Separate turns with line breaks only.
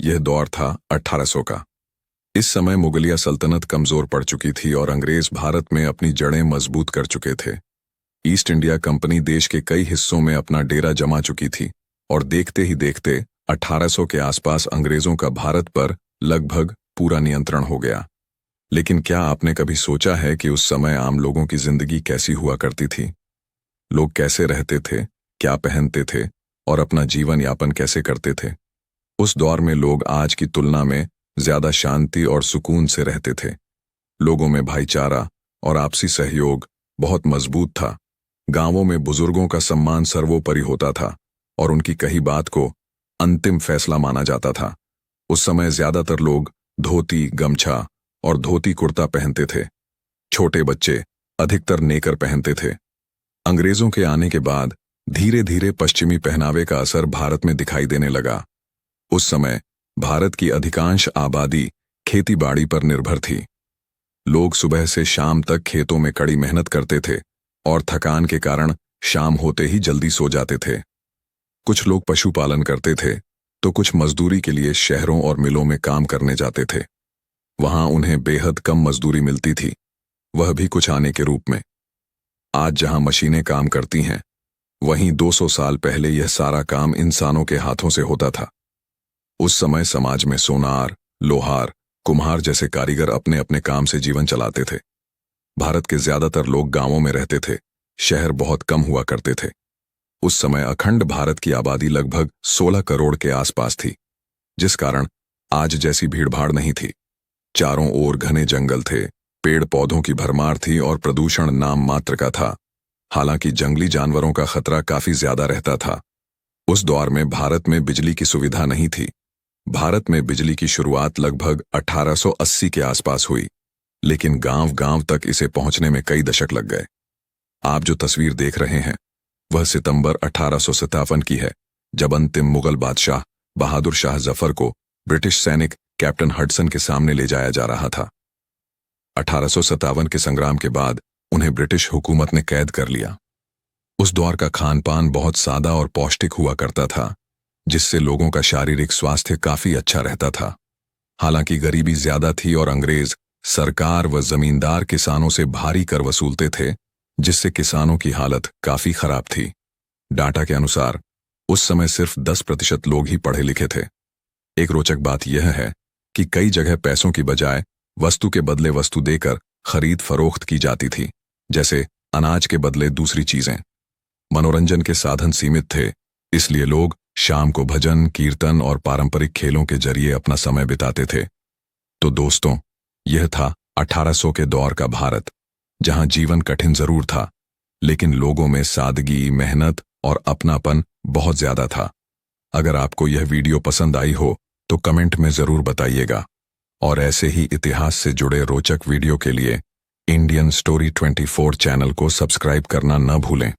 यह दौर था 1800 का। इस समय मुगलिया सल्तनत कमजोर पड़ चुकी थी और अंग्रेज भारत में अपनी जड़ें मजबूत कर चुके थे। ईस्ट इंडिया कंपनी देश के कई हिस्सों में अपना डेरा जमा चुकी थी और देखते ही देखते 1800 के आसपास अंग्रेजों का भारत पर लगभग पूरा नियंत्रण हो गया। लेकिन क्या आपने कभी सोचा है कि उस समय आम लोगों की जिंदगी कैसी हुआ करती थी? लोग कैसे रहते थे, क्या पहनते थे और अपना जीवन यापन कैसे करते थे? उस दौर में लोग आज की तुलना में ज्यादा शांति और सुकून से रहते थे। लोगों में भाईचारा और आपसी सहयोग बहुत मजबूत था। गांवों में बुजुर्गों का सम्मान सर्वोपरि होता था और उनकी कही बात को अंतिम फैसला माना जाता था। उस समय ज्यादातर लोग धोती, गमछा और धोती कुर्ता पहनते थे। छोटे बच्चे अधिकतर नेकर पहनते थे। अंग्रेजों के आने के बाद धीरे धीरे पश्चिमी पहनावे का असर भारत में दिखाई देने लगा। उस समय भारत की अधिकांश आबादी खेती-बाड़ी पर निर्भर थी। लोग सुबह से शाम तक खेतों में कड़ी मेहनत करते थे और थकान के कारण शाम होते ही जल्दी सो जाते थे। कुछ लोग पशुपालन करते थे तो कुछ मजदूरी के लिए शहरों और मिलों में काम करने जाते थे। वहां उन्हें बेहद कम मजदूरी मिलती थी, वह भी कुछ आने के रूप में। आज जहां मशीनें काम करती हैं, वहीं 200 साल पहले यह सारा काम इंसानों के हाथों से होता था। उस समय समाज में सोनार, लोहार, कुम्हार जैसे कारीगर अपने अपने काम से जीवन चलाते थे। भारत के ज्यादातर लोग गांवों में रहते थे, शहर बहुत कम हुआ करते थे। उस समय अखंड भारत की आबादी लगभग 16 करोड़ के आसपास थी, जिस कारण आज जैसी भीड़भाड़ नहीं थी। चारों ओर घने जंगल थे, पेड़ पौधों की भरमार थी और प्रदूषण नाम मात्र का था। हालांकि जंगली जानवरों का खतरा काफी ज्यादा रहता था। उस दौर में भारत में बिजली की सुविधा नहीं थी। भारत में बिजली की शुरुआत लगभग 1880 के आसपास हुई, लेकिन गांव-गांव तक इसे पहुंचने में कई दशक लग गए। आप जो तस्वीर देख रहे हैं, वह सितंबर 1857 की है, जब अंतिम मुगल बादशाह बहादुर शाह जफर को ब्रिटिश सैनिक कैप्टन हडसन के सामने ले जाया जा रहा था। 1857 के संग्राम के बाद उन्हें ब्रिटिश हुकूमत ने कैद कर लिया। उस दौर का खान पान बहुत सादा और पौष्टिक हुआ करता था, जिससे लोगों का शारीरिक स्वास्थ्य काफी अच्छा रहता था। हालांकि गरीबी ज्यादा थी और अंग्रेज सरकार व जमींदार किसानों से भारी कर वसूलते थे, जिससे किसानों की हालत काफी खराब थी। डाटा के अनुसार उस समय सिर्फ 10% लोग ही पढ़े लिखे थे। एक रोचक बात यह है कि कई जगह पैसों की बजाय वस्तु के बदले वस्तु देकर खरीद फरोख्त की जाती थी, जैसे अनाज के बदले दूसरी चीजें। मनोरंजन के साधन सीमित थे, इसलिए लोग शाम को भजन, कीर्तन और पारंपरिक खेलों के जरिए अपना समय बिताते थे। तो दोस्तों, यह था 1800 के दौर का भारत, जहां जीवन कठिन जरूर था, लेकिन लोगों में सादगी, मेहनत और अपनापन बहुत ज्यादा था। अगर आपको यह वीडियो पसंद आई हो तो कमेंट में जरूर बताइएगा और ऐसे ही इतिहास से जुड़े रोचक वीडियो के लिए इंडियन स्टोरी 24 चैनल को सब्सक्राइब करना न भूलें।